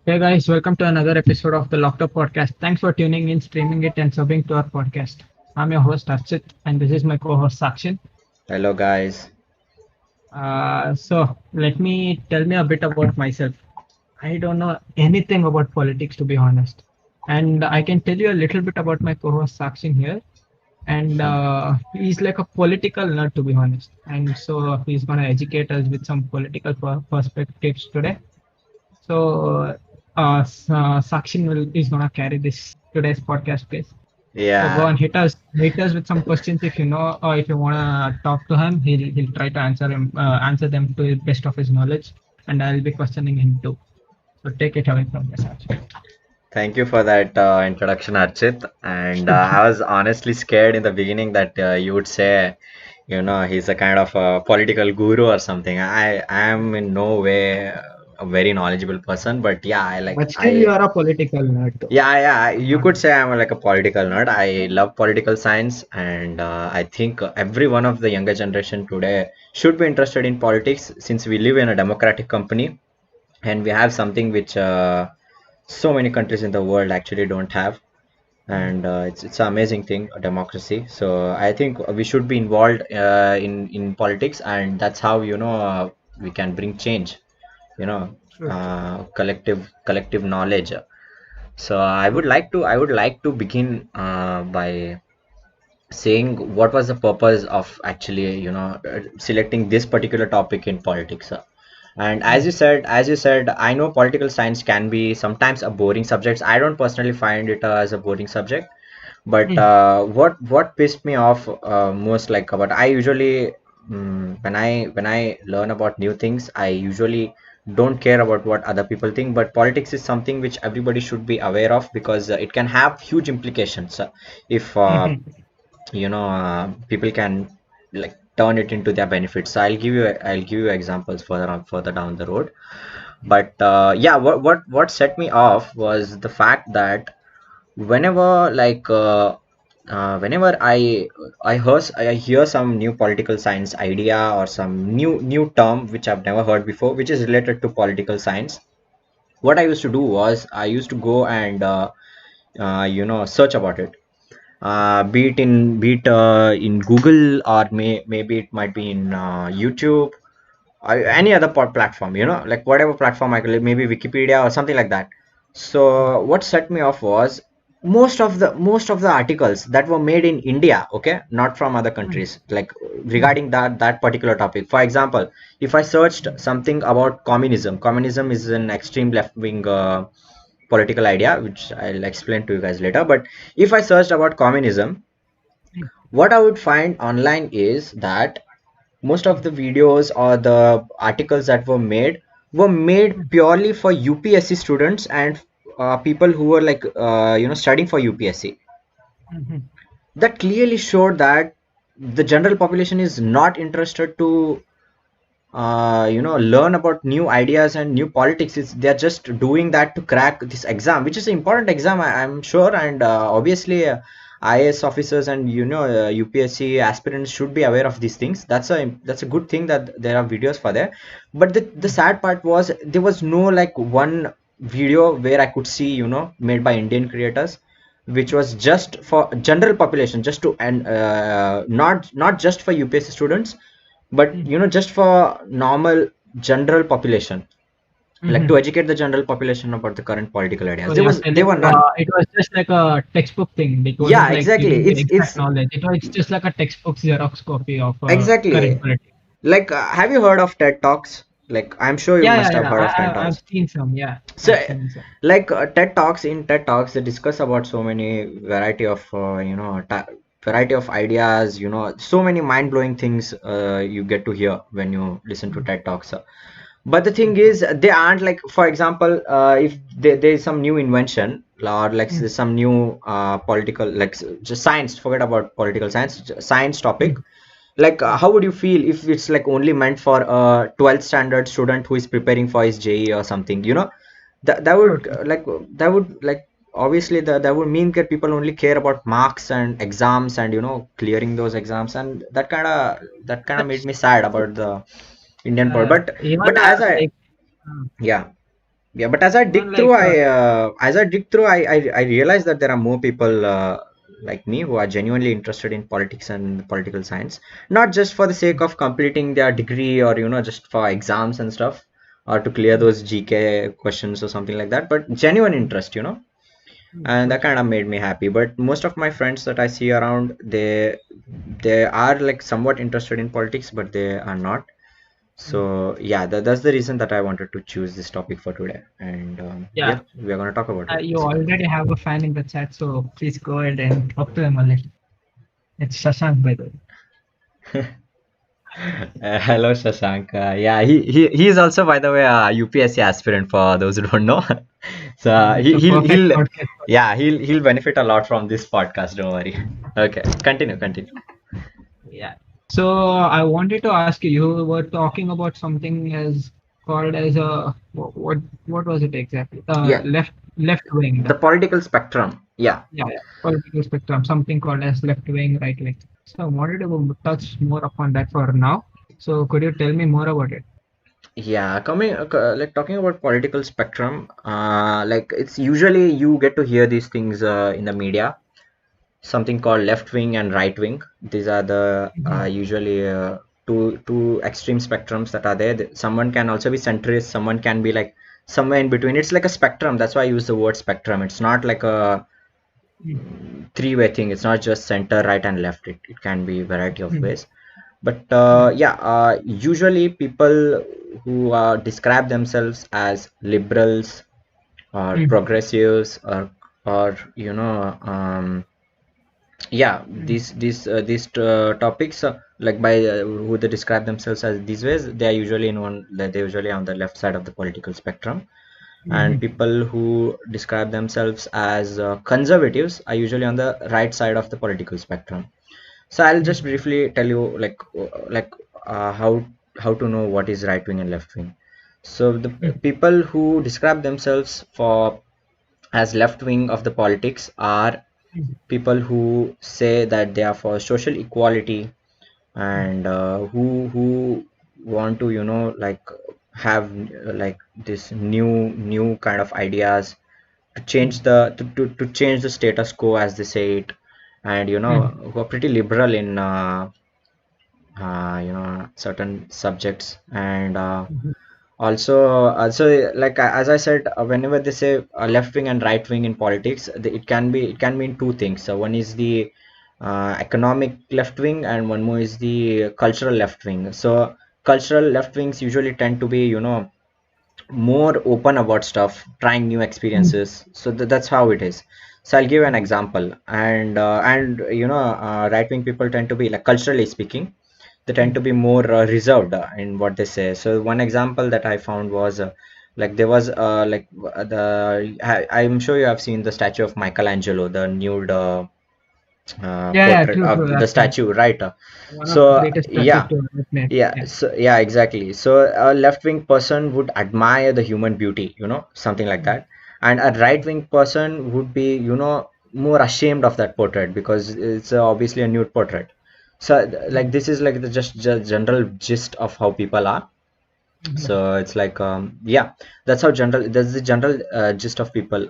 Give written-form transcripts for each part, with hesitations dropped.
Hey guys, welcome to another episode of the Locked Up Podcast. Thanks for tuning in, streaming it, and subbing to our podcast. I'm your host Archit, and this is my co-host Sakshin. Hello, guys. So let me tell me a bit about myself. I don't know anything about politics, to be honest, and I can tell you a little bit about my co-host Sakshin here. And he's like a political nerd, to be honest. And so he's gonna educate us with some political perspectives today. So Sakshin is gonna carry this today's podcast, please. So go Yeah, and hit us with some questions if you know, or if you wanna talk to him, he'll try to answer them to the best of his knowledge, and I'll be questioning him too. So take it away from this, Sakshin. thank you for that introduction, Archit. And I was honestly scared in the beginning that you would say, he's a kind of a political guru or something. I am in no way a very knowledgeable person, but yeah, But still, you are a political nerd, though. yeah, you Not could say I'm like a political nerd. I love political science, and I think every one of the younger generation today should be interested in politics since we live in a democratic company and we have something which so many countries in the world actually don't have, and it's an amazing thing, a democracy. So I think we should be involved in politics, and that's how we can bring change, you know true, true, collective knowledge. So I would like to begin by saying what was the purpose of actually selecting this particular topic in politics. And true. as you said, I know political science can be sometimes a boring subject. I don't personally find it as a boring subject, but Mm, what pissed me off most, like, about I usually, when I learn about new things, I usually don't care about what other people think, but politics is something which everybody should be aware of because it can have huge implications if mhm. people can, like, turn it into their benefits. So I'll give you examples further down the road. But yeah, what set me off was the fact that whenever, like, whenever I hear some new political science idea or some new term which I've never heard before, which is related to political science, what I used to do was I used to go and search about it, be it in Google, or maybe it might be in YouTube, or any other platform, like whatever platform I could, maybe Wikipedia or something like that. So what set me off was most of the articles that were made in India, okay, not from other Mm, countries, like mm, regarding that particular topic. For example, if I searched something about communism is an extreme left wing political idea, which I'll explain to you guys later. But if I searched about communism, mm, what I would find online is that most of the videos or the articles that were made mm, purely for UPSC students and people who were, like, studying for UPSC. mhm, That clearly showed that the general population is not interested to learn about new ideas and new politics. They're just doing that to crack this exam, which is an important exam, I'm sure. And obviously, IAS officers and UPSC aspirants should be aware of these things. That's a good thing that there are videos for there. But the mm, sad part was there was no, like, one video where I could see, made by Indian creators, which was just for general population, just to, and not just for UPSC students, but mm, just for normal general population, like to mhm. educate the general population about the current political ideas. So there you're was there telling were none. it was just like a textbook thing. It wasn't Yeah, like exactly. giving you It's exact knowledge. It's just like a textbook Xerox copy of current exactly politics. like, have you heard of TED Talks? Like, I'm sure you Yeah, must yeah, have yeah. heard of TED I've Talks. seen some. Yeah, So, I've seen some. like, TED Talks, they discuss about so many variety of variety of ideas. So many mind blowing things you get to hear when you listen to Mm, TED Talks. But the thing mm, is, they aren't, like, for example, if there's some new invention, or like mm, there's some new political, like, just science, forget about political science, science topic, mm, like, mm, how would you feel if it's, like, only meant for a 12th standard student who is preparing for his JE or something, that true, would true. like, obviously that would mean that people only care about marks and exams and clearing those exams, and that kind of made That's me sad about the Indian part. but even but as I like. yeah, Yeah, but as I Even dig through, like I realize that there are more people like me who are genuinely interested in politics and political science, not just for the sake of completing their degree or just for exams and stuff, or to clear those GK questions or something like that, but genuine interest, and that okay. kind of made me happy. But most of my friends that I see around, they are like somewhat interested in politics, but they are not. So yeah, that's the reason that I wanted to choose this topic for today. And Yeah, yeah, we're gonna talk about it you basically. already have a fan in the chat, so please go ahead and talk to him a little. It's Shashank, by the way. Hello, Shashank. Yeah, he is also, by the way, a UPSC aspirant for those who don't know. So It's a perfect podcast for him. yeah, he'll benefit a lot from this podcast. Don't worry. Okay, continue. Yeah. So I wanted to ask you, you were talking about something as called as a what was it exactly? Yeah, Left wing. the political spectrum. Yeah. Yeah, political spectrum, something called as left wing, right wing. So I wanted to touch more upon that for now. So could you tell me more about it? Yeah, like talking about political spectrum, like it's usually you get to hear these things in the media, something called left wing and right wing. These are the Mhm. usually two extreme spectrums that are there. Someone can also be centrist, someone can be like somewhere in between. It's like a spectrum. That's why I use the word spectrum. It's not like a Mhm. three-way thing. It's not just center, right, and left. It can be a variety of Mhm. ways. But Mhm. yeah, usually people who describe themselves as liberals or Mhm. progressives or yeah, Mhm. these topics, like by who they describe themselves as these ways, they are usually they're usually on the left side of the political spectrum. And Mhm. people who describe themselves as conservatives are usually on the right side of the political spectrum. So I'll just Mhm. briefly tell you how to know what is right wing and left wing. So the Mhm. people who describe themselves for as left wing of the politics are people who say that they are for social equality, and who want to like have like this new kind of ideas to change to change the status quo, as they say it. And Mhm. who are pretty liberal in certain subjects. And Mhm. also like as I said, whenever they say left wing and right wing in politics, it can mean two things. So one is the economic left wing, and one more is the cultural left wing. So cultural left wings usually tend to be more open about stuff, trying new Mhm. experiences. So that's how it is. So I'll give you an example. And right wing people tend to be, like, culturally speaking, they tend to be more reserved in what they say. So one example that I found was like there was I'm sure you have seen the statue of Michelangelo, the nude Yeah, yeah, portrait true, of true. the That's statue, right? one of the So greatest yeah, artists to ever made. yeah, Yeah. so yeah, exactly. So a left-wing person would admire the human beauty, something like Mhm. that. And a right-wing person would be, more ashamed of that portrait because it's obviously a nude portrait. So like this is like the just general gist of how people are. Mhm. So it's like yeah, that's the general gist of people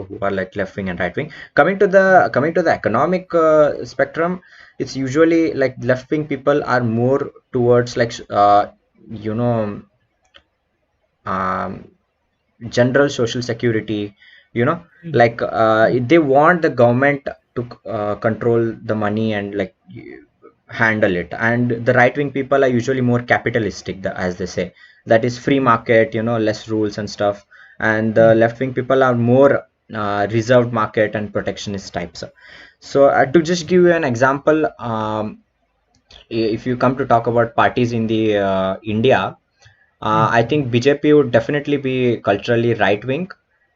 who are like left wing and right wing. Coming to the economic spectrum, it's usually like left wing people are more towards like you know um, general social security, you know Mhm. like they want the government to control the money and like handle it. And the right wing people are usually more capitalistic, as they say, that is free Mhm. market, less rules and stuff. And the Mhm. left wing people are more reserved market and protectionist types. So to just give you an example, if you come to talk about parties in the India, I Mhm. think BJP would definitely be culturally right wing.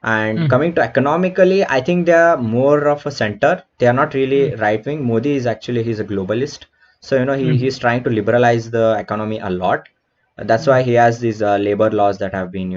And Mhm. coming to economically, I think they are more of a center. They are not really Mhm. right wing. Modi is actually, he's a globalist. So, Mhm. he's trying to liberalize the economy a lot. That's why Mhm. he has these labor laws that have been,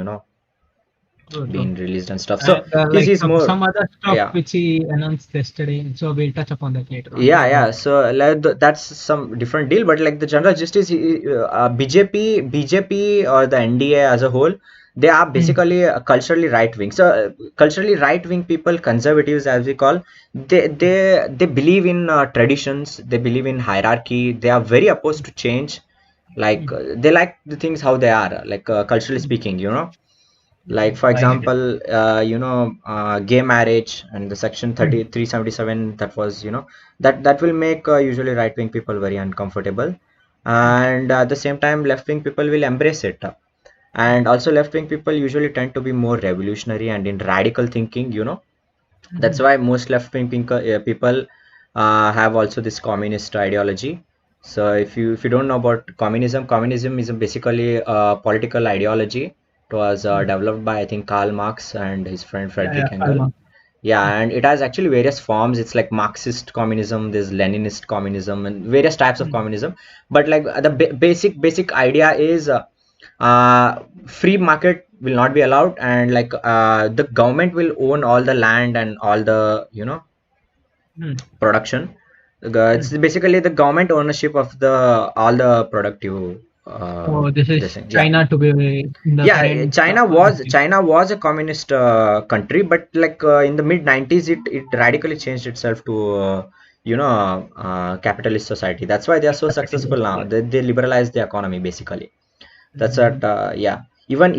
True, true. being released and stuff. So And he's like he's more, some other stuff yeah. which he announced yesterday. So we'll touch upon that later on. Yeah, Yeah, go yeah. ahead. So like that's some different deal, but like the general gist is BJP or the NDA as a whole, they are Mm, basically culturally right wing. So culturally right wing people, conservatives as we call, they believe in traditions, they believe in hierarchy. They are very opposed to change. Like mm, they like the things how they are, like culturally mm, speaking, you know. Like mm. for I get it. example, gay marriage and the section Mm, 377, that was, that will make usually right wing people very uncomfortable, mm, and at the same time left wing people will embrace it. mm, And also left wing people usually tend to be more revolutionary and in radical thinking, that's mm, why most left wing people have also this communist ideology. So if you don't know about communism is basically a political ideology. It was mm. developed by, I think, Karl Marx and his friend Yeah, yeah, Friedrich Engels. Alma. Yeah, Mm, and it has actually various forms. It's like Marxist communism, there's Leninist communism, and various types of mm, communism. But like the basic idea is free market will not be allowed, and like the government will own all the land and all the mm, production. It's mm. basically the government ownership of the all the productive Oh, this this is thing. Yeah, China to be in the yeah. current China was landscape. China was a communist country, but like in the mid 90s, it radically changed itself to capitalist society. That's why they are so successful Capitalism, now. yeah. They liberalized the economy basically. That's Mm, what, yeah. Even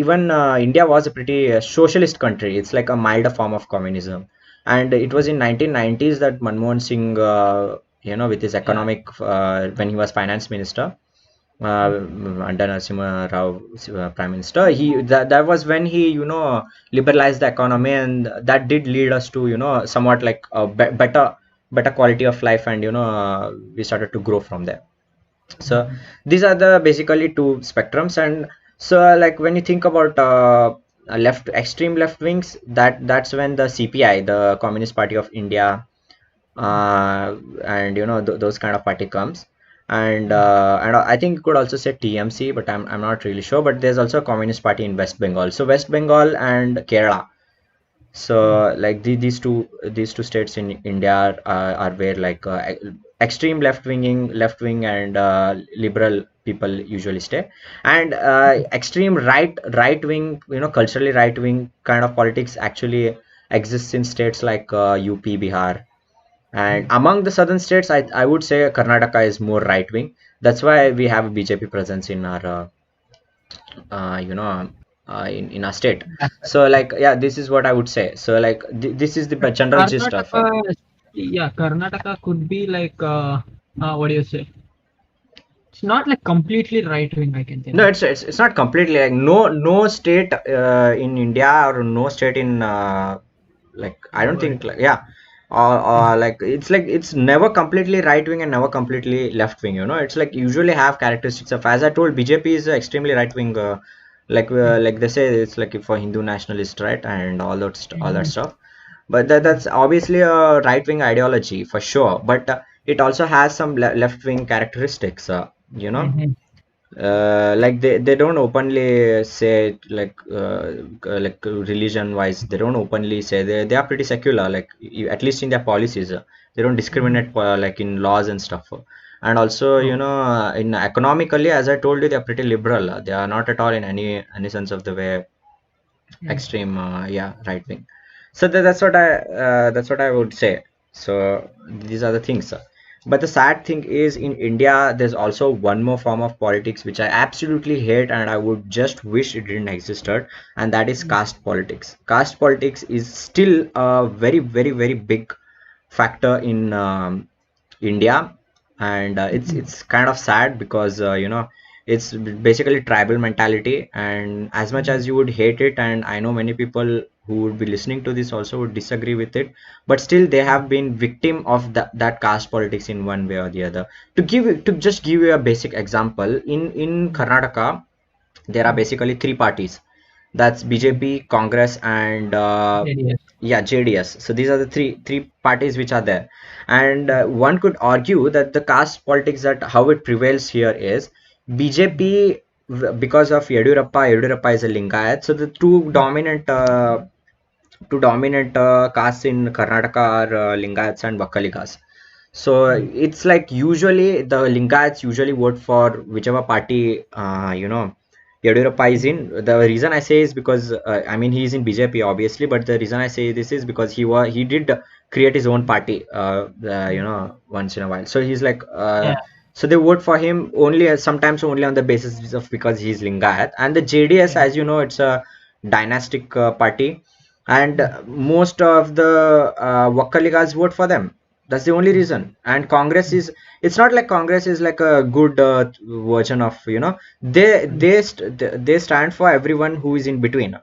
India was a pretty socialist country. It's like a milder form of communism, and it was mm. in 1990s that Manmohan Singh, with his Yeah. economic, when he was finance minister, Mm, under Narasimha Rao, prime minister, that was when he liberalized the economy, and that did lead us to somewhat like a better quality of life, and we started to grow from there. So mm, these are the basically two spectrums. And so like when you think about extreme left wings, that's when the CPI, the Communist Party of India, mm, and those kind of party comes. And mm, I think you could also say TMC, but I'm not really sure. But there's also a Communist Party in West Bengal, so West Bengal and Kerala. mm, So like these two states in India are where like extreme left wing and liberal people usually stay, and mm, extreme right wing, culturally right wing kind of politics actually exists in states like UP, Bihar, and mm. among the southern states, I would say Karnataka is more right wing. That's why we have a BJP presence in our uh, you know in our state. That's right. So like, yeah, this is what I would say. So like this is the But general gist of Karnataka, yeah, Karnataka could be like, what do you say? It's not like completely right wing, I can tell no, you. it's not completely like no state in India, or no state in like, In I the don't world. think, like, yeah, or like it's never completely right wing and never completely left wing. It's like usually have characteristics of, as I told, BJP is extremely right wing, Mm, like they say it's like for Hindu nationalist, right, and all that mm, stuff. But mm, that's obviously a right wing ideology for sure. But it also has some left wing characteristics. mm, Like they don't openly say it, like religion wise, they don't openly say, they are pretty secular, like at least in their policies, they don't mm. discriminate like in laws and stuff. And also, Oh, in economically, as I told you, they are pretty liberal. They are not at all in any sense of the way mm. extreme, yeah, right wing. So that's what I would say. So these are the things. But the sad thing is, in India there's also one more form of politics which I absolutely hate, and I would just wish it didn't existed, and that is Mm, caste politics. Caste politics is still a very, very, very big factor in India, and it's mm, it's kind of sad because it's basically tribal mentality, and as much mm, as you would hate it, and I know many people who would be listening to this also would disagree with it, but still they mm, have been victim of that caste politics in one way or the other. To just give you a basic example, in mm, Karnataka there are mm, basically three parties. That's mm. BJP, Congress, and JDS. yeah, JDS. So these are the three parties which are there, and Mm, one could argue that the caste politics, that how it prevails here is mm, BJP. because of Yediyurappa is a Lingayat. So the two dominant castes in Karnataka are Lingayats and Vakkaligas. So it's like usually the Lingayats usually vote for whichever party Yediyurappa is in. The reason I say is because I mean he is in BJP obviously, but the reason I say this is because he did create his own party once in a while. So he's like Yeah. so they vote for him only sometimes only on the basis of because he's Lingayat. And the JDS, Yeah. as you know, it's a dynastic party, and most of the Vakkaligas vote for them. That's the only reason. And Congress is, it's not like Congress is like a good version of, they stand for everyone who is in between,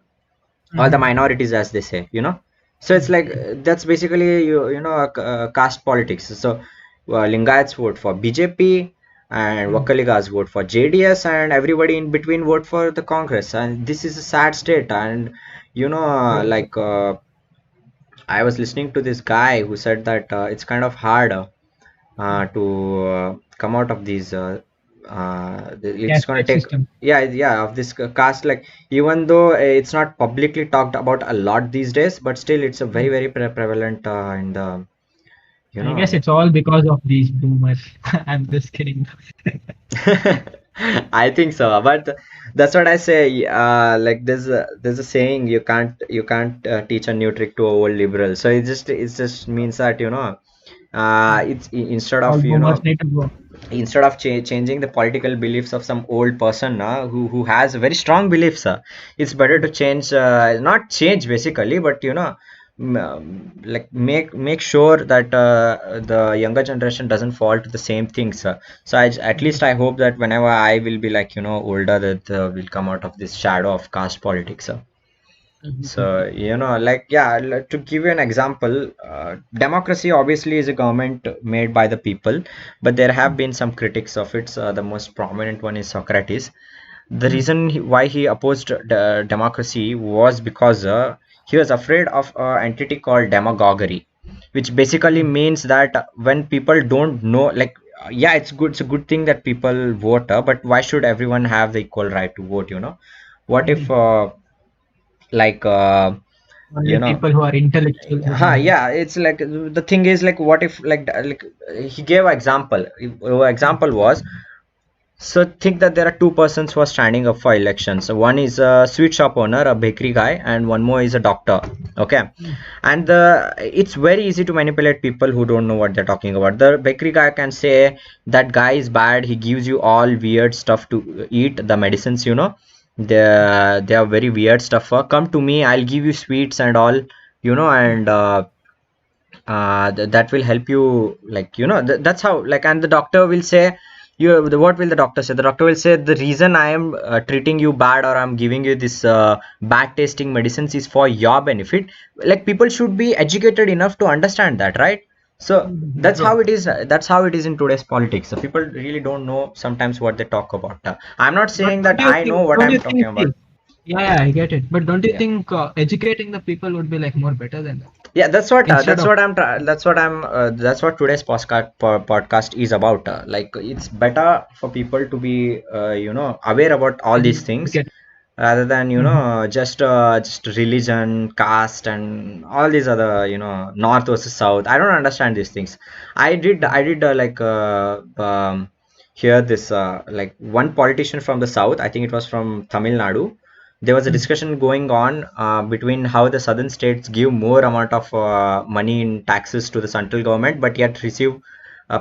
all the minorities, as they say, so it's like that's basically caste politics. So Lingayats vote for BJP, and Vakkaligas vote for JDS, and everybody in between vote for the Congress. And this is a sad state. And I was listening to this guy who said that it's kind of hard to come out of these it's Caste going to take, system. yeah, of this caste, like, even though it's not publicly talked about a lot these days, but still it's a very very prevalent in the you I guess know it's all because of these boomers. I'm just kidding. I think so, but that's what I say. Like there's a saying, you can't teach a new trick to a old liberal. So it just means that it's instead All of boomers need to go. changing the political beliefs of some old person who has very strong beliefs, it's better to change, not change basically, but like make sure that the younger generation doesn't fall to the same things. So at least I hope that whenever I will be like older, that will come out of this shadow of caste politics. So, like, yeah, to give you an example, democracy obviously is a government made by the people, but there have been some critics of it. The most prominent one is Socrates. The reason why he opposed democracy was because he was afraid of an entity called demagoguery, which basically means that when people don't know, like, yeah, it's a good thing that people vote, but why should everyone have the equal right to vote? What if like you Only know people who are intellectuals would know that. yeah, it's like the thing is, like, what if, like he gave an example. Example was, so think that there are two persons who are standing up for elections. So one is a sweet shop owner, a bakery guy, and one more is a doctor. Okay. And it's very easy to manipulate people who don't know what they're talking about. The bakery guy can say that guy is bad, he gives you all weird stuff to eat, the medicines, they are very weird stuff. Come to me, I'll give you sweets and all, and that will help you, like, that's how, like. And the doctor will say, what will the doctor say? The doctor will say, the reason I am treating you bad, or I'm giving you this bad tasting medicines, is for your benefit. Like, people should be educated enough to understand that, right? So that's how True. it is. That's how it is in today's politics. So people really don't know sometimes what they talk about. I'm not But saying that I know what don't I'm you talking think, about. yeah, I get it. But don't you Yeah. think educating the people would be like more better than that? Yeah, Instead of, that's what today's podcast is about. Like, it's better for people to be aware about all these things, educate. rather than Mhm. just religion, caste, and all these other, north versus south. I don't understand these things. I did hear this, like, one politician from the south, I think it was from Tamil Nadu. There was a discussion going on between how the southern states give more amount of money in taxes to the central government, but yet receive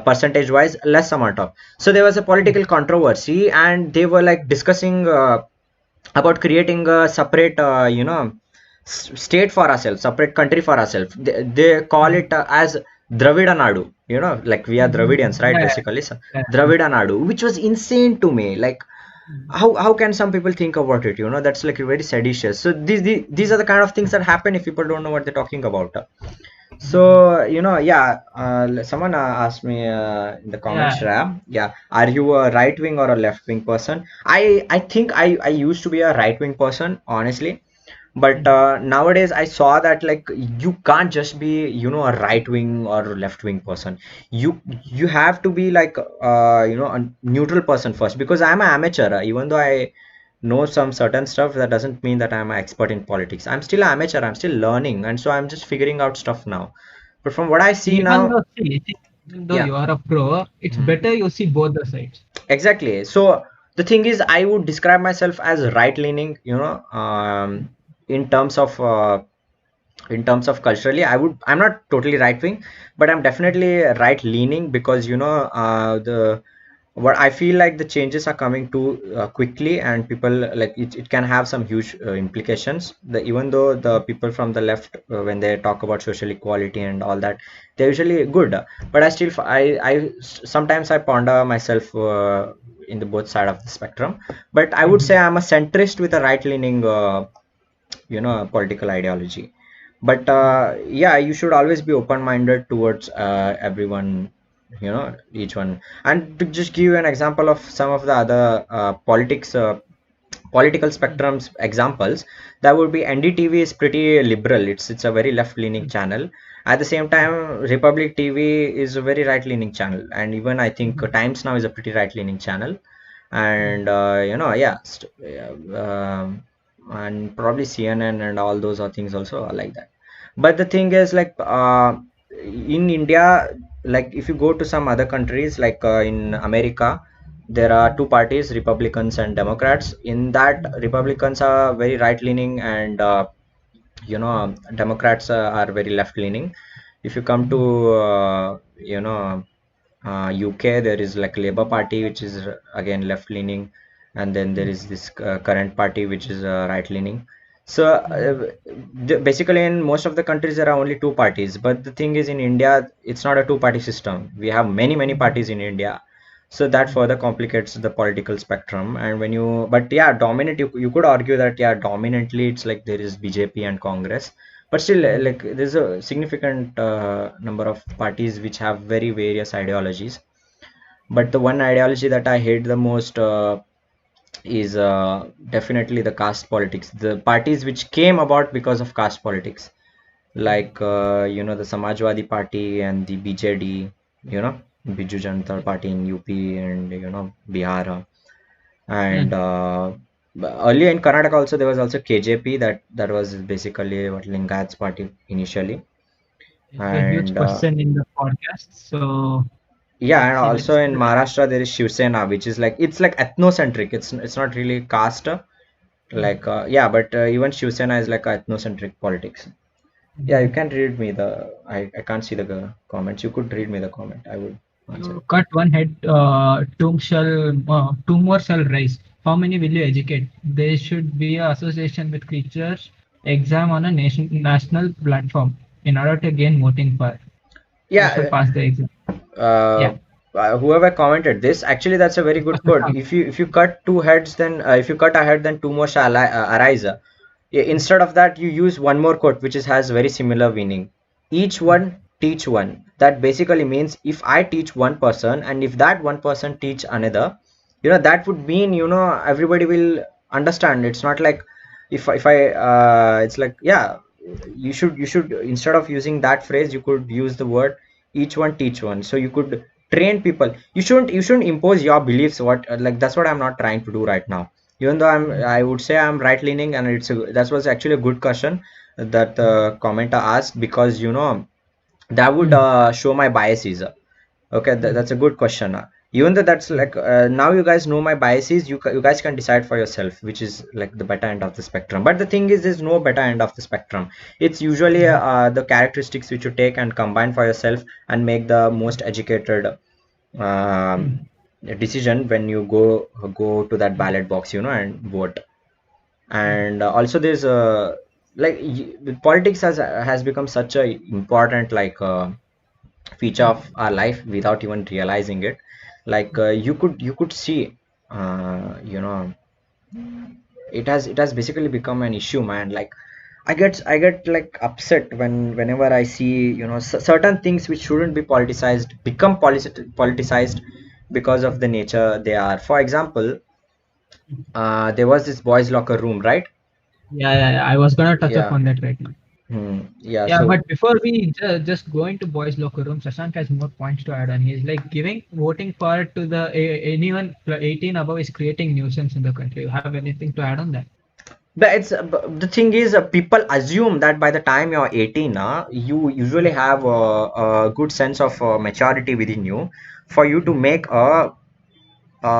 percentage wise less amount of. So there was a political controversy, and they were like discussing about creating a separate state for ourselves, separate country for ourselves. They call it as Dravida Nadu, like we are Dravidians, right? Yeah, Basically, so yeah, Dravida Nadu, which was insane to me. Like, how can some people think about it? That's like very seditious. So these are the kind of things that happen if people don't know what they're talking about. So, yeah, someone asked me in the comments, yeah. Shreya, yeah, are you a right wing or a left wing person? I think I used to be a right wing person, honestly, But nowadays I saw that like you can't just be, a right wing or left wing person. You have to be like, a neutral person first, because I'm an amateur. Even though I know some certain stuff, that doesn't mean that I'm an expert in politics. I'm still an amateur, I'm still learning, and so I'm just figuring out stuff now. But from what I see Even now, though, see, even though yeah. you are a pro, it's Mhm. better you see both the sides. Exactly. So the thing is, I would describe myself as right leaning, in terms of, culturally. I'm not totally right wing, but I'm definitely right leaning, because the what I feel like, the changes are coming too quickly, and people, like, it can have some huge implications. Even though the people from the left, when they talk about social equality and all that, they're usually good, but I still sometimes I ponder myself in the both side of the spectrum. But I would say Mhm. I'm a centrist with a right leaning political ideology. But yeah, you should always be open minded towards everyone, each one. And to just give you an example of some of the other political spectrums examples, that would be NDTV is pretty liberal. It's a very left leaning channel. At the same time, Republic TV is a very right leaning channel, and even I think Times Now is a pretty right leaning channel. And yeah, and probably CNN and all those are things also are like that. But the thing is, like, in India, like if you go to some other countries, like in America, there are two parties, Republicans and Democrats. In that, Republicans are very right leaning, and Democrats are very left leaning. If you come to UK, there is like Labour Party, which is again left leaning, and then there is this current party, which is right leaning. So basically, in most of the countries, there are only two parties. But the thing is, in India, it's not a two-party system. We have many parties in India, so that further complicates the political spectrum. And but yeah, dominant. You could argue that, yeah, dominantly it's like there is BJP and Congress, but still, like, there's a significant number of parties which have very various ideologies. But the one ideology that I hate the most is definitely the caste politics. The parties which came about because of caste politics, like the Samajwadi Party and the BJD, Biju Janata Party in UP, and Bihar, and earlier in Karnataka also there was also KJP, that was basically what Lingayats party initially. It's a huge And question in the podcast. So yeah, and let's see. also Let's in Maharashtra there is Shiv Sena, which is like, it's like ethnocentric. It's not really caste, like yeah, but even Shiv Sena is like a ethnocentric politics. Yeah, you can read me I can't see the comments. You could read me the comment. I would answer You it. cut one head, two more shall rise. How many will you educate? There should be an association with creatures exam on a national platform in order to gain voting power. Who shall Yeah, pass the exam? uh, Yeah. whoever commented this, actually that's a very good quote. If you cut two heads, then if you cut a head, then two more shall arise. Instead of that, you use one more quote, which has very similar meaning. Each one teach one. That basically means, if I teach one person, and if that one person teach another, that would mean, everybody will understand. It's not like, if I it's like, yeah, you should, instead of using that phrase, you could use the word each one teach one, so you could train people. You shouldn't impose your beliefs, like, that's what I'm not trying to do right now. Even though I would say I'm right leaning, and that was actually a good question that the commenter asked, because that would show my biases. Okay, that's a good question. Even though that's like, now you guys know my biases, you guys can decide for yourself which is like the better end of the spectrum. But the thing is, there's no better end of the spectrum. It's usually the characteristics which you take and combine for yourself, and make the most educated um, decision when you go to that ballot box, and vote. And also, there's like, politics has become such a important, like, feature of our life without even realizing it. Like, you could see, uh, it has basically become an issue, man. Like, I get like upset whenever I see, certain things which shouldn't be politicized become politicized, because of the nature they are. For example, there was this boys locker room, right? Yeah. I was gonna touch Yeah. upon that right now. Yeah. Yeah, So but before we just go into boys' locker room, Shashank has more points to add on. He's like giving voting power to anyone 18 above is creating nuisance in the country. You have anything to add on that? but the thing is, people assume that by the time you're 18, you usually have a good sense of maturity within you for you to make a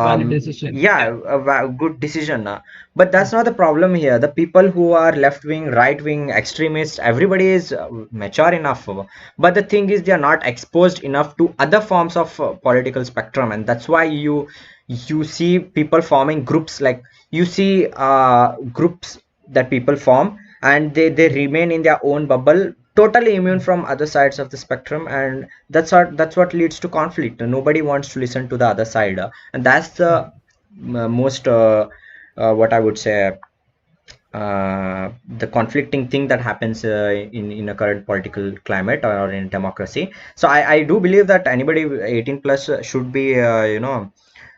Valid decision. yeah, a good decision. But that's not the problem here. The people who are left wing, right wing, extremists, everybody is mature enough. But the thing is, they are not exposed enough to other forms of political spectrum, and that's why you see people forming groups. Like you see groups that people form, and they remain in their own bubble, totally immune from other sides of the spectrum, and that's what leads to conflict. Nobody wants to listen to the other side, and that's the most what I would say, the conflicting thing that happens in a current political climate or in democracy. So I do believe that anybody 18 plus should be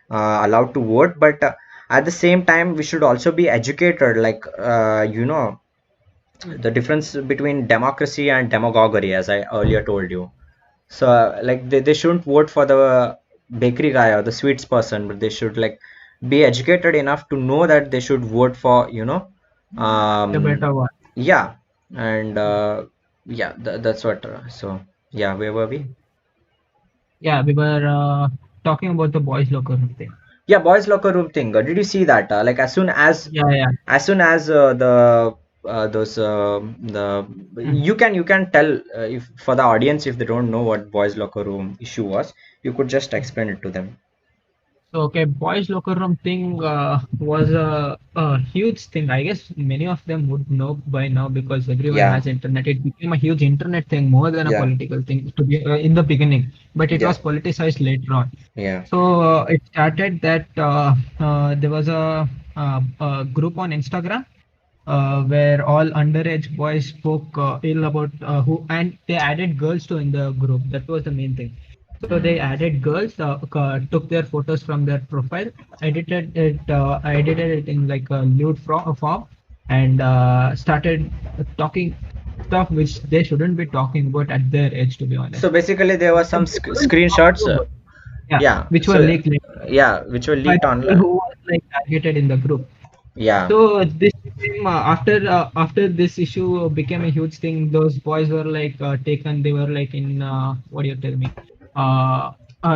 allowed to vote, but at the same time we should also be educated, like the difference between democracy and demagoguery, as I earlier told you. So like they shouldn't vote for the bakery guy or the sweets person, but they should like be educated enough to know that they should vote for, The better one. yeah. And yeah, that's what so yeah, where were we? Yeah, we were talking about the boys' locker room thing. Yeah, boys locker room thing. Did you see that? Like Yeah. as soon as the those the Mm. you can tell, if for the audience, if they don't know what boys locker room issue was, you could just explain it to them. So, okay, boys' locker room thing was a huge thing. I guess many of them would know by now because everyone Yeah, has internet. It became a huge internet thing more than a yeah, political thing to be in the beginning, but it yeah, was politicized later on. yeah. So it started that there was a group on Instagram where all underage boys spoke ill about and they added girls to in the group. That was the main thing. So they Hmm. added girls, took their photos from their profile, edited it in like a nude form, and started talking stuff which they shouldn't be talking about at their age, to be So honest. basically, there were some They couldn't talk screenshots. about, yeah, Yeah. which were So leaked later yeah, which were by leaked people online. who was like targeted in the group. Yeah. So this became after this issue became a huge thing. Those boys were like taken. They were like in what do you tell me?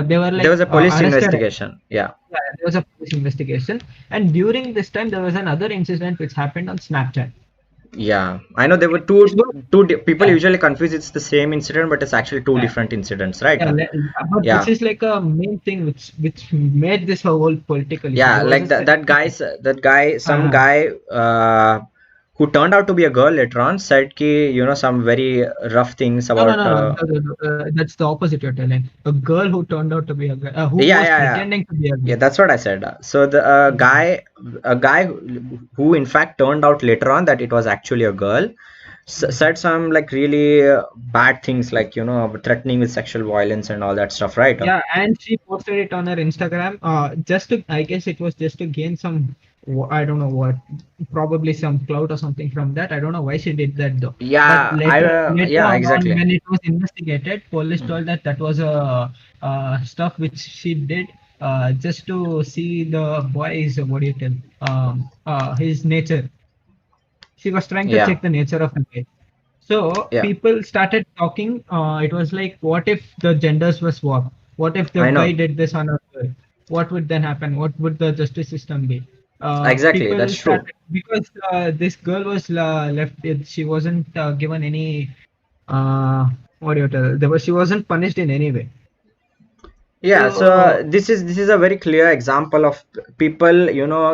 They were There like was a police arrested. investigation. Yeah. Yeah, there was a police investigation, and during this time there was another incident which happened on Snapchat. Yeah, I know there were This was, people yeah, usually confuse it's the same incident, but it's actually two yeah, different incidents, right? but this Yeah, is like a main thing which made this whole political issue. yeah, There was like a that guy, some uh, guy who turned out to be a girl later on said ki, some very rough things no, about that's the opposite you're telling. A girl who turned out to be a guy, who yeah, was yeah, yeah. pretending to be a Yeah, girl. that's what I said. So the Yeah. a guy who in fact turned out later on that it was actually a girl, said some like really bad things, like threatening with sexual violence and all that stuff, right? Yeah, and she posted it on her Instagram. Just to, I guess it was just to gain some, I don't know what, probably some clout or something from that. I don't know why she did that though. But Yeah, later yeah, on, exactly. when it was investigated, police Hmm. told that that was stuff which she did just to see the boy's, what do you tell, his nature. She was trying to Yeah, check the nature of the guy. So yeah, people started talking. It was like, what if the genders were swapped? What if the I guy know. did this on a girl? What would then happen? What would the justice system be? Exactly, People that's true. started because this girl was left. She wasn't given any. Uh, what do you tell? She wasn't punished in any way. Yeah, so So this is a very clear example of people,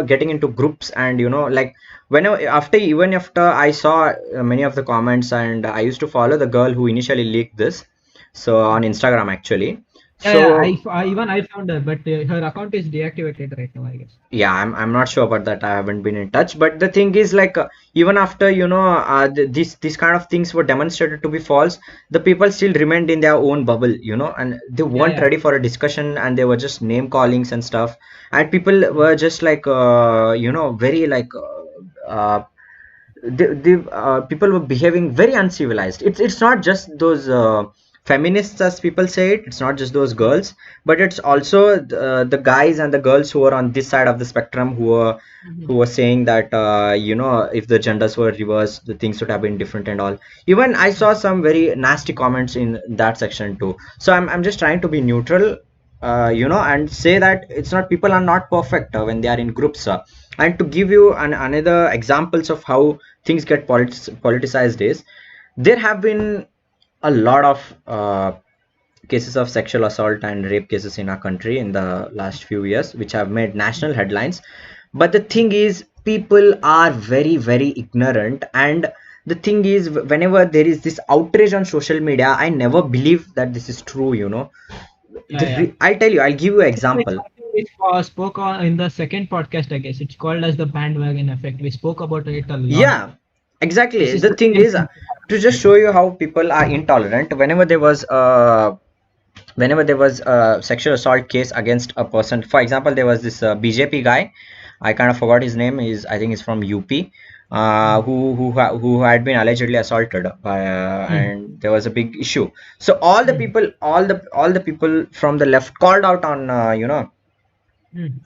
getting into groups, and like whenever after I saw many of the comments, and I used to follow the girl who initially leaked this, so on Instagram actually. yeah. So Even I found her, but her account is deactivated right now, I guess. yeah, I'm not sure about that. I haven't been in touch, but the thing is, like, even after these kind of things were demonstrated to be false, the people still remained in their own bubble, and they weren't Yeah. ready for a discussion, and they were just name callings and stuff, and people were just like very like people were behaving very uncivilized. It's not just those feminists, as people say it. It's not just those girls, but it's also the guys and the girls who are on this side of the spectrum who were saying that if the genders were reversed, the things would have been different and all. Even I saw some very nasty comments in that section too. So I'm just trying to be neutral, and say that it's not, people are not perfect when they are in groups. And to give you another examples of how things get politicized is, there have been a lot of cases of sexual assault and rape cases in our country in the last few years, which have made national headlines. But the thing is, people are very, very ignorant. And the thing is, whenever there is this outrage on social media, I never believe that this is true, Yeah, yeah. I'll tell you, I'll give you an It's like example. something we spoke on in the second podcast, I guess. It's called as the bandwagon effect. We spoke about it a lot. Yeah, exactly. This is The the thing same is, thing. to just show you how people are intolerant, whenever there was a sexual assault case against a person. For example, there was this BJP guy. I kind of forgot his name. I think he's from UP. Mm, Who had been allegedly assaulted by, mm, and there was a big issue. So all the people from the left called out on, mm,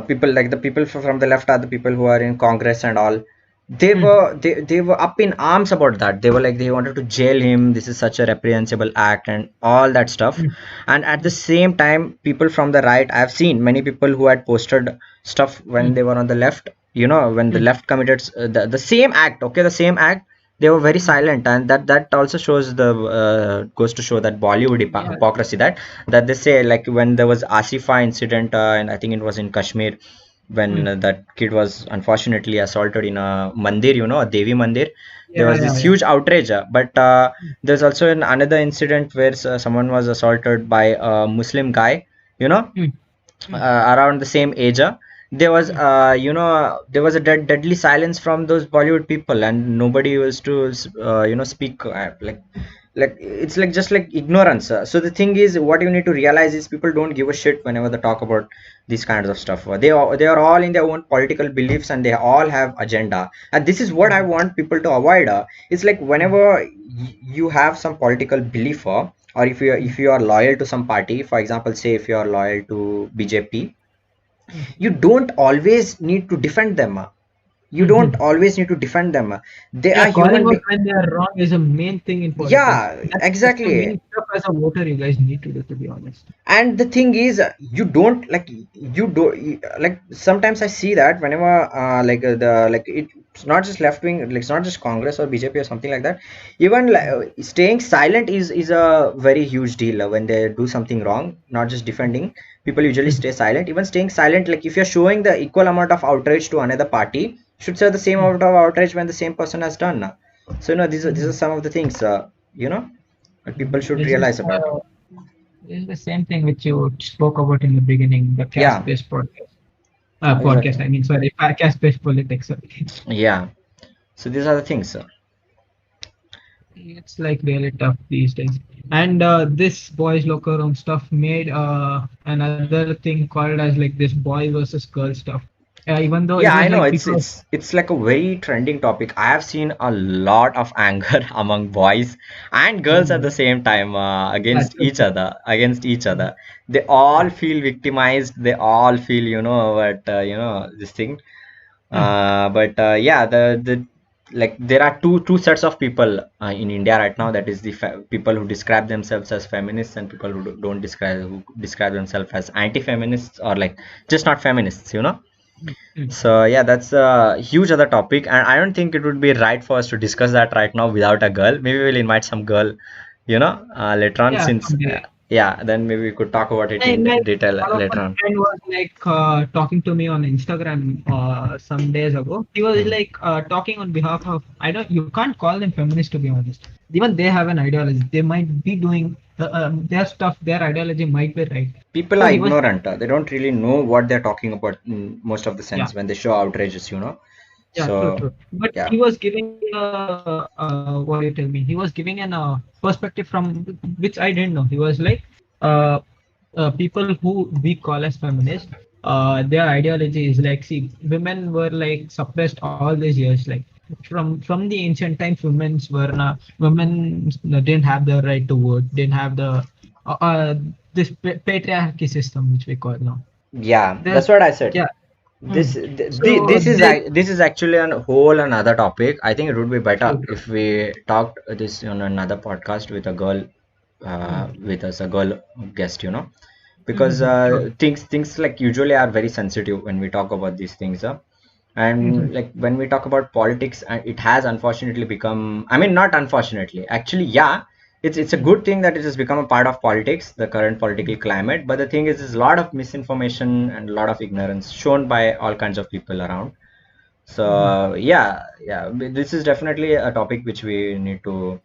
people, like the people from the left are the people who are in Congress and all. They mm, were they were up in arms about that. They were like, they wanted to jail him. This is such a reprehensible act and all that stuff. mm, And at the same time, people from the right, I've seen many people who had posted stuff when mm, they were on the left. When the mm, left committed the same act, okay, the same act, they were very mm. silent. And that also shows the goes to show that Bollywood Yeah. hypocrisy, that they say, like when there was Asifa incident, and I think it was in Kashmir, when Mm. that kid was unfortunately assaulted in a mandir, a Devi mandir. There Yeah, was yeah, this yeah. huge outrage, but Mm, there's also another incident where someone was assaulted by a Muslim guy, you know mm, mm, around the same age. mm. There was a deadly silence from those Bollywood people, and nobody was to speak, like it's like just like ignorance. So the thing is, what you need to realize is, people don't give a shit whenever they talk about these kinds of stuff. They are all in their own political beliefs, and they all have agenda. And this is what I Mm, want people to avoid. It's like, mm, whenever you have some political belief, or if you mm, if you are loyal to some party, for example, say if you are loyal to BJP, mm, you don't always need to defend them. You mm, don't mm. always need to defend them. They Yeah, are calling human out beings. when they are wrong is a main thing in politics. Yeah, That's the exactly. main stuff as a voter you guys need to do, to be honest. And the thing is, you don't like, sometimes I see that whenever it's not just left wing, like it's not just Congress or BJP or something like that. Even like, Mm, staying silent is a very huge deal. When they do something wrong, not just defending, people usually mm, stay silent. Even staying silent, like if you're showing the equal amount of outrage to another party, should show the same mm, amount of outrage when the same person has done. So these are mm, some of the things, that people mm. should realize about. This is the same thing which you spoke about in the beginning, the Yeah, caste-based podcast. Podcast, exactly. I mean, sorry, caste-based politics. Sorry. Yeah. So these are the things. It's like really tough these days. And this boys locker room stuff made another thing called as like this boy versus girl stuff. Even though it Yeah, was I know, like it's because it's it's like a very trending topic. I have seen a lot of anger among boys and girls at the same time, yeah, against true, each true. other, against each Mm, other. They all mm, feel victimized. They all feel, what, this thing. mm, But yeah, the like there are two sets of people in India right now. That is the people who describe themselves as feminists, and people don't describe themselves as anti-feminists, or like just not feminists. mm, mm. So yeah, that's a huge other topic, and I don't think it would be right for us to discuss that right now without a girl. Maybe we'll invite some girl, later on, Yeah, since someday. yeah, then maybe we could talk about it in Like detail one of my later on. friend was like talking to me on Instagram some days ago. He was Hmm. like talking on behalf of, I don't, you can't call them feminists, to be honest. Even they have an ideology. They might be doing their stuff. Their ideology might be right. People So are he was, ignorant. They don't really know what they're talking about in most of the yeah, sense when they show outrages. yeah, true, So true. But yeah. he was giving what do you tell me? He was giving an perspective from which I didn't know. He was like, uh, people who we call as feminists, their ideology is like, see, women were like suppressed all these years, like from the ancient times, women didn't have the right to vote, didn't have the this patriarchy system which we call now. Yeah, There's that's what I said. yeah. This Hmm. So they this is actually a whole another topic. I think it would be better true, true. if we talked this on another podcast with a girl, Hmm. with us, a girl guest, because True. things like usually are very sensitive when we talk about these things. Hmm. And like when we talk about politics, and it has unfortunately become, I mean, not unfortunately, actually, yeah, it's a good thing that it has become a part of politics, the current political climate. But the thing is, there's a lot of misinformation and a lot of ignorance shown by all kinds of people around. So yeah, this is definitely a topic which we need to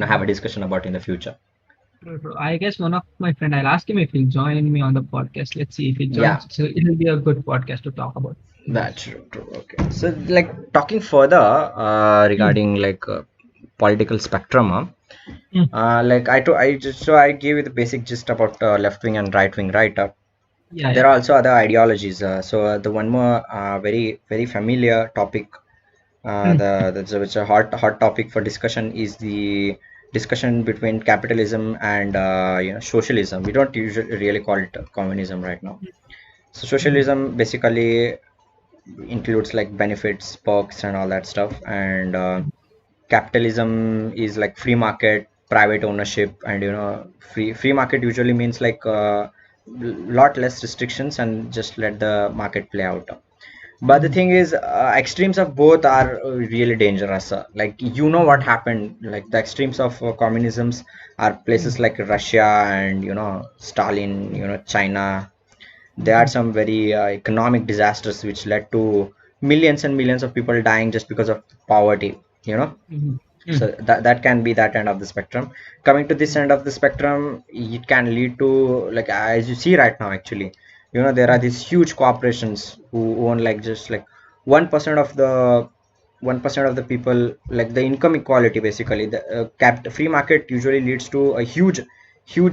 have a discussion about in the future. True, true. I guess one of my friend, I'll ask him if he'll join me on the podcast. Let's see if he Yeah, joins. So it'll be a good podcast to talk about this. that's true, true. Okay, so like talking further Mm, regarding like political spectrum. mm, I just so I gave you the basic gist about left wing and right wing, right? yeah, There yeah. are also other ideologies. The one more very familiar topic, Mm, that's which a hot topic for discussion is the discussion between capitalism and socialism. We don't usually really call it communism right now. So mm, socialism basically includes like benefits, perks, and all that stuff, and capitalism is like free market, private ownership, and free market usually means like lot less restrictions and just let the market play out. But the mm, thing is, extremes of both are really dangerous. Like what mm, happened, like the extremes of communisms are mm, places like Russia and Stalin, China. There are mm, some very economic disasters which led to millions and millions of people dying just because of poverty. You know, mm, so mm, that can be that end of the spectrum. Coming to this mm, end of the spectrum, it can lead to, like, as you see right now, actually, there are mm, these huge corporations who own like just like 1% of the 1% of the people, like the income equality. Basically, the free market usually leads to a huge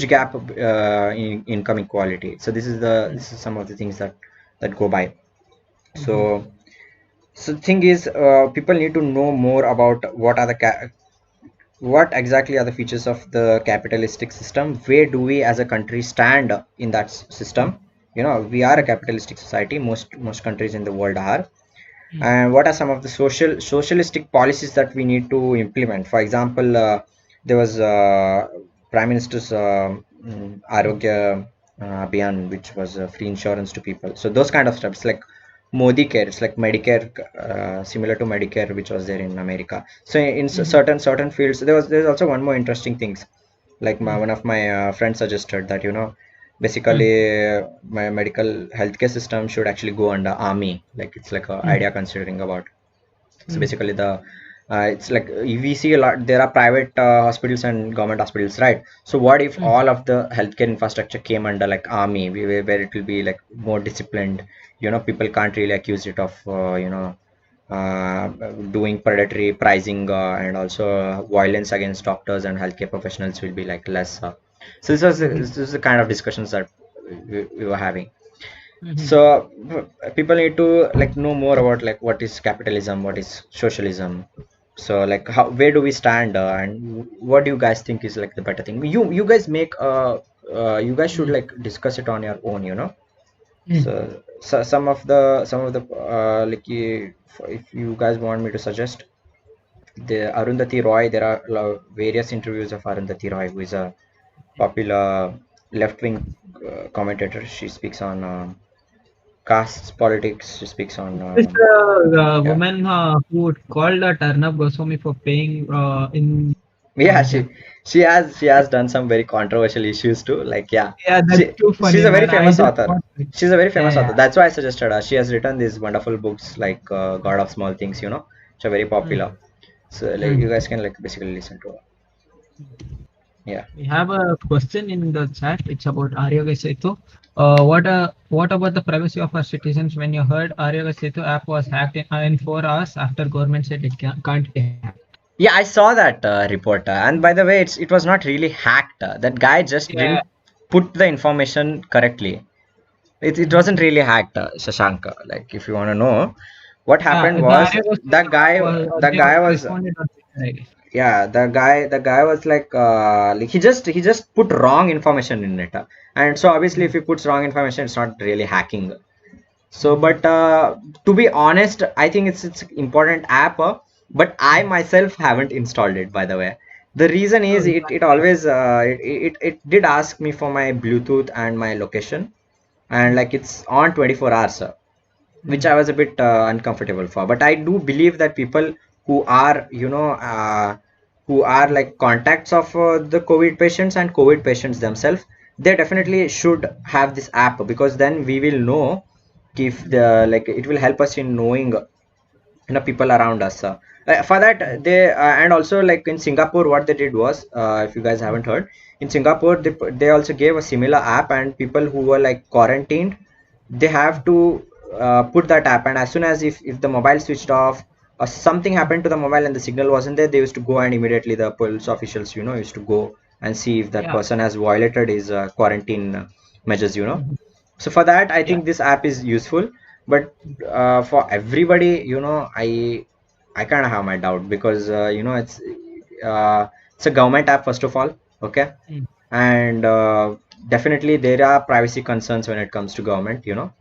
gap in income equality. So mm, this is some of the things that go by. mm, So the thing is, people need to know more about what exactly are the features of the capitalistic system. Where do we as a country stand in that system? We are a capitalistic society. Most countries in the world are. mm, And what are some of the socialistic policies that we need to implement? For example, there was Prime Minister's mm, Arogya Abhiyan, which was free insurance to people. So those kind of steps, like Modi Care, it's like Medicare, similar to Medicare, which was there in America. So in mm, certain fields, there's also one more interesting things. Like mm, one of my friends suggested that mm, basically my medical healthcare system should actually go under army. Like it's like a mm, idea considering about. So mm, basically the it's like we see a lot, there are private hospitals and government hospitals, right? So what if mm, all of the healthcare infrastructure came under like army, where it will be like more disciplined. People can't really accuse it of uh, doing predatory pricing, and also violence against doctors and healthcare professionals will be like less. So mm, this is the kind of discussions that we were having. mm, So people need to like know more about like what is capitalism, what is socialism. So like where do we stand, and what do you guys think is like the better thing? You guys make you guys should mm, like discuss it on your own. mm. So some of the like if you guys want me to suggest the Arundhati Roy, there are various interviews of Arundhati Roy, who is a popular left-wing commentator. She speaks on caste politics. She speaks on This yeah, woman who called Arnab Goswami for paying in yeah. yeah. She has done some very controversial issues too. Like yeah, Yeah, that's she too she's funny, a very man. I famous just author. watched it. She's a very Yeah, famous author. yeah. That's why I suggested her. She has written these wonderful books like God of Small Things, which are very Mm, popular. So like you mm. guys can like basically listen to her. Yeah. We have a question in the chat. It's about Aryoga Setu. What about the privacy of our citizens when you heard Aryoga Setu app was hacked in 4 hours after government said it can't be hacked? Yeah, I saw that report. And by the way, it was not really hacked. That guy just Yeah, didn't put the information correctly. It wasn't really hacked, Shashank. Like, if you want to know, what happened The was I was the they guy also was responded on Twitter, I guess. yeah, the guy was like he just put wrong information in it, and so obviously if he puts wrong information, it's not really hacking. So, but to be honest, I think it's important app, but I myself haven't installed it, by the way. The reason Oh, is it always it did ask me for my Bluetooth and my location, and like it's on 24 hours, which I was a bit uncomfortable for. But I do believe that people who are, who are like contacts of the COVID patients and COVID patients themselves, they definitely should have this app, because then we will know if the like it will help us in knowing people around us. For that they and also like in Singapore, what they did was, if you guys haven't heard, in Singapore they also gave a similar app, and people who were like quarantined, they have to put that app, and as soon as if the mobile switched off or something happened to the mobile and the signal wasn't there, they used to go, and immediately the police officials used to go and see if that yeah. person has violated his quarantine measures. So for that, I Yeah. think this app is useful, but for everybody, I kind of have my doubt, because it's a government app, first of all. Okay. Mm. And definitely there are privacy concerns when it comes to government. Mm.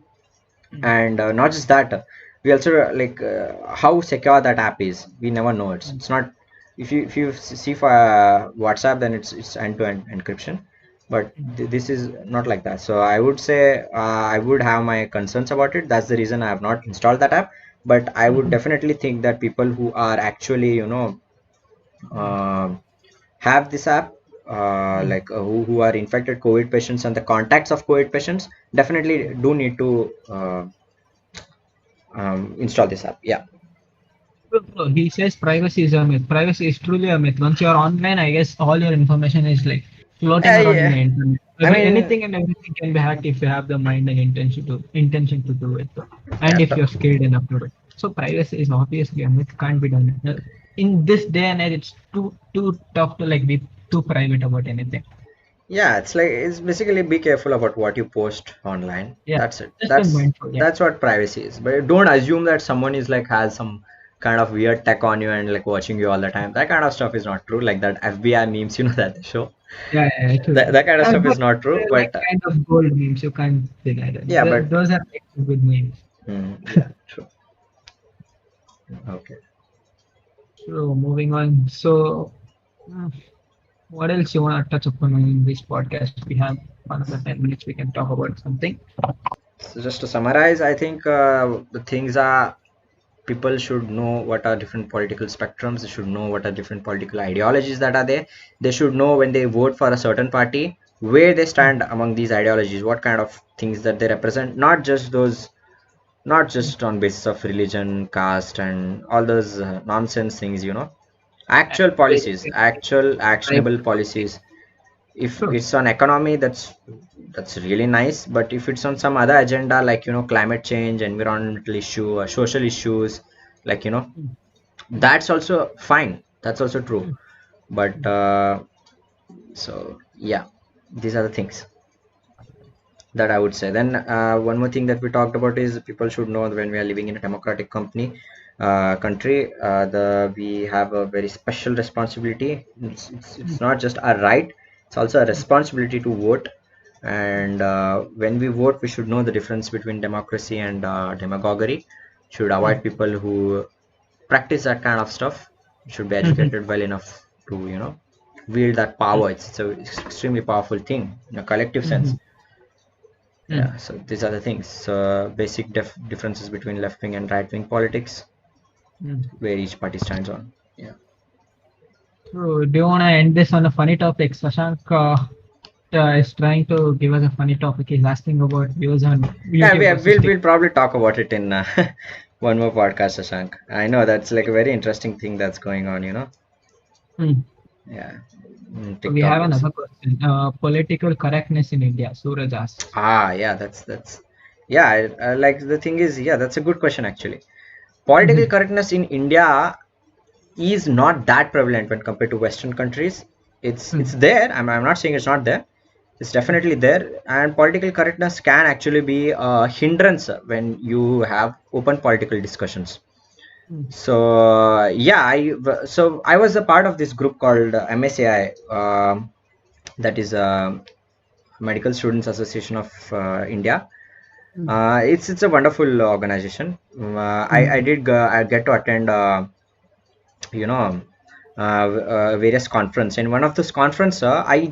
And not just that, we also like how secure that app is, we never know. It's not, if you see for WhatsApp, then it's end-to-end encryption, but this is not like that. So I would say I would have my concerns about it. That's the reason I have not installed that app. But I would definitely think that people who are actually uh, have this app, like who are infected COVID patients and the contacts of COVID patients, definitely do need to install this app. Yeah. Bro, he says privacy is a myth. Privacy is truly a myth. Once you're online, I guess all your information is like floating around in Yeah. the internet. I mean, Anything and everything can be hacked if you have the mind and intention to do it, and yeah, if you're scared enough to do it. So privacy is obviously a myth. Can't be done. In this day and age, it's too tough to like be too private about anything. yeah, it's like it's basically be careful about what you post online. Yeah, That's it. just be That's mindful. Yeah. that's what privacy is. But don't assume that someone is like has some kind of weird tech on you and like watching you all the time. That kind of stuff is not true. Like that FBI memes, that show. True, That true. that kind of stuff is But not true. they're like But kind of gold memes. You can't deny that. yeah, but Those are like good memes. yeah, true. Okay. So moving on. So uh, what else you want to touch upon in this podcast? We have another 10 minutes. We can talk about something. So just to summarize, I think the things are, people should know what are different political spectrums. They should know what are different political ideologies that are there. They should know when they vote for a certain party where they stand among these ideologies, what kind of things that they represent. Not just on basis of religion, caste, and all those nonsense things. Actual policies, actual Like, actionable policies. If true. it's on economy, that's really nice, but if it's on some other agenda, like climate change, environmental issue, social issues, like that's also fine, that's also true. But so yeah, these are the things that I would say. Then one more thing that we talked about is people should know that when we are living in a democratic country, the we have a very special responsibility. It's not just a right; it's also a responsibility to vote. And when we vote, we should know the difference between democracy and demagoguery. Should avoid people who practice that kind of stuff. Should be educated well enough to wield that power. It's an extremely powerful thing in a collective sense. Yeah, so these are the things. So basic differences between left wing and right wing politics, where each party stands on. Yeah. So do you want to end this on a funny topic? Shashank is trying to give us a funny topic. He's asking about views on Yeah, YouTube versus we'll TikTok. probably talk about it in one more podcast, Shashank. I know that's like a very interesting thing that's going on. Hmm. Yeah. So we TikTok have also. another question. Political correctness in India. Suraj asks. Yeah, that's yeah. Like the thing is, yeah, that's a good question actually. Political correctness in India is not that prevalent when compared to Western countries. It's there. I'm not saying it's not there, is definitely there, and political correctness can actually be a hindrance when you have open political discussions. Mm. So yeah, I was a part of this group called MSAI, that is Medical Students Association of India. Mm. It's a wonderful organization. I Mm. did I get to attend you know various conference. In one of those conference, I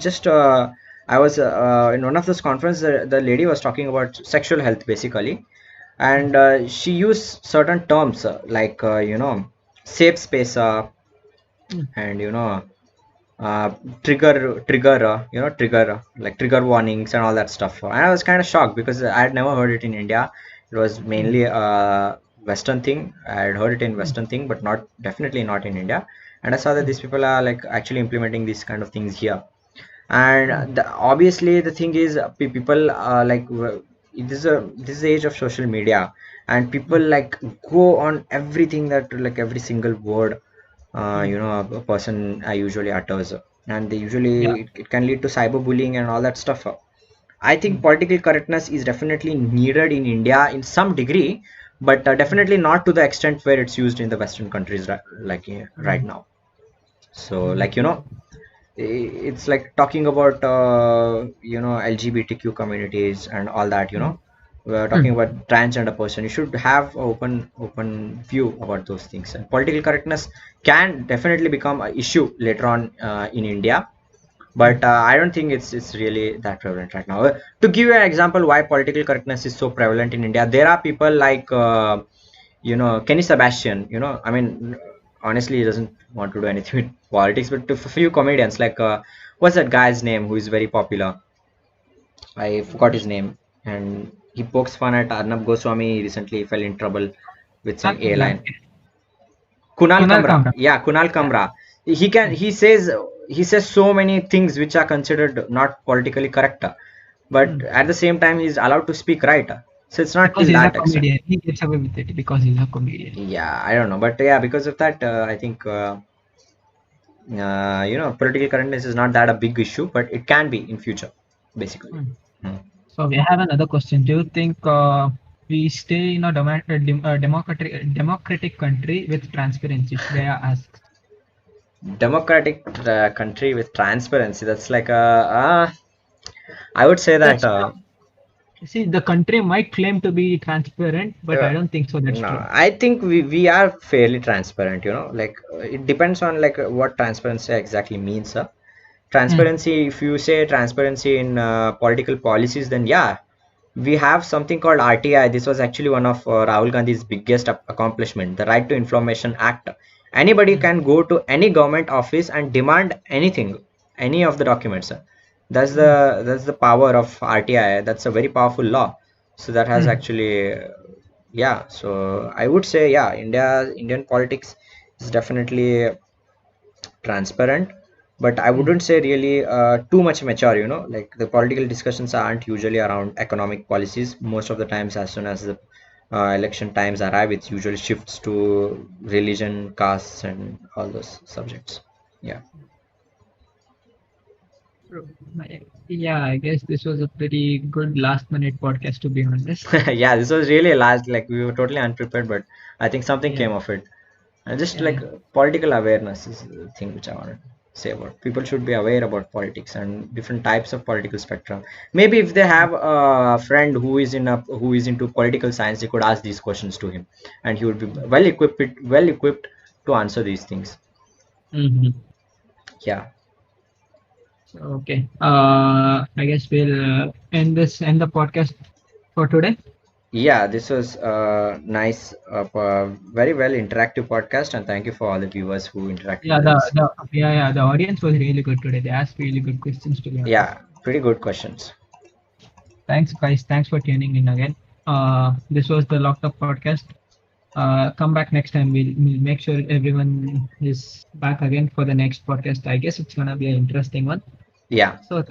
was in one of those conference, the lady was talking about sexual health basically, and she used certain terms like safe space, Mm. and uh, trigger like trigger warnings and all that stuff. And I was kind of shocked because I had never heard it in India. It was Mm. mainly a Western thing. I had heard it in Mm. Western thing, but not definitely not in India. And I saw that Mm. these people are like actually implementing these kind of things here. And Mm. obviously the thing is, people this is the age of social media, and people Mm. like go on everything, that like every single word Mm. a person usually utters, and they Yeah. usually it can lead to cyberbullying and all that stuff. I think Mm. political correctness is definitely needed in India in some degree, but definitely not to the extent where it's used in the Western countries right Mm. now. So Mm. like it's like talking about LGBTQ communities and all that. Mm. We're talking Mm. about transgender person. You should have open view about those things, and political correctness can definitely become an issue later on in India, Mm. but I don't think it's really that prevalent right now. To give you an example why political correctness is so prevalent in India, there are people like Kenny Sebastian. I mean, honestly, he doesn't want to do anything with politics, but to a few comedians like what's that guy's name who is very popular? I forgot his name, and he pokes fun at Arnab Goswami. He recently fell in trouble with some Yeah. airline. Kunal Kunal Kamra, Kamra. yeah, Kunal Yeah. Kamra. He can Mm. he says so many things which are considered not politically correct, but Mm. at the same time he's allowed to speak right. So it's not Because till he's a that extent. comedian. He gets away with it because he's a comedian. Yeah, I don't know, but yeah, because of that, I think political correctness is not that a big issue, but it can be in future, basically. Mm. Hmm. So we have another question. Do you think we stay in a democratic country with transparency? Shreya asks. Democratic country with transparency. That's like I would say that. That's see, the country might claim to be transparent, but Uh, I don't think so. That's no, true. I think we are fairly transparent. Like it depends on like what transparency exactly means. Mm. Transparency, if you say transparency in political policies, then yeah, we have something called RTI. This was actually one of Rahul Gandhi's biggest accomplishment, the Right to Information Act. Anybody Mm. can go to any government office and demand anything, any of the documents. Mm. That's the power of RTI. That's a very powerful law. So that has Mm. actually, yeah. So I would say, yeah, Indian politics is definitely transparent, but I Mm. wouldn't say really too much mature. Like the political discussions aren't usually around economic policies. Most of the times, as soon as the election times arrive, it usually shifts to religion, castes, and all those subjects. Yeah. True. Yeah, I guess this was a pretty good last minute podcast, to be honest. Yeah, this was really a last, like we were totally unprepared, but I think something Yeah. came of it. And just Yeah. like political awareness is the thing which I want to say about. People should be aware about politics and different types of political spectrum. Maybe if they have a friend who is into political science, they could ask these questions to him, and he would be well equipped to answer these things. Mm-hmm. Yeah. So, okay. I guess we'll end the podcast for today. Yeah, this was a nice, very well interactive podcast, and thank you for all the viewers who interacted Yeah, with us. the audience was really good today. They asked really good questions, to be honest. Yeah, pretty good questions. Thanks, guys. Thanks for tuning in again. This was the Locked Up podcast. Come back next time. We'll make sure everyone is back again for the next podcast. I guess it's gonna be an interesting one. Yeah. So thanks.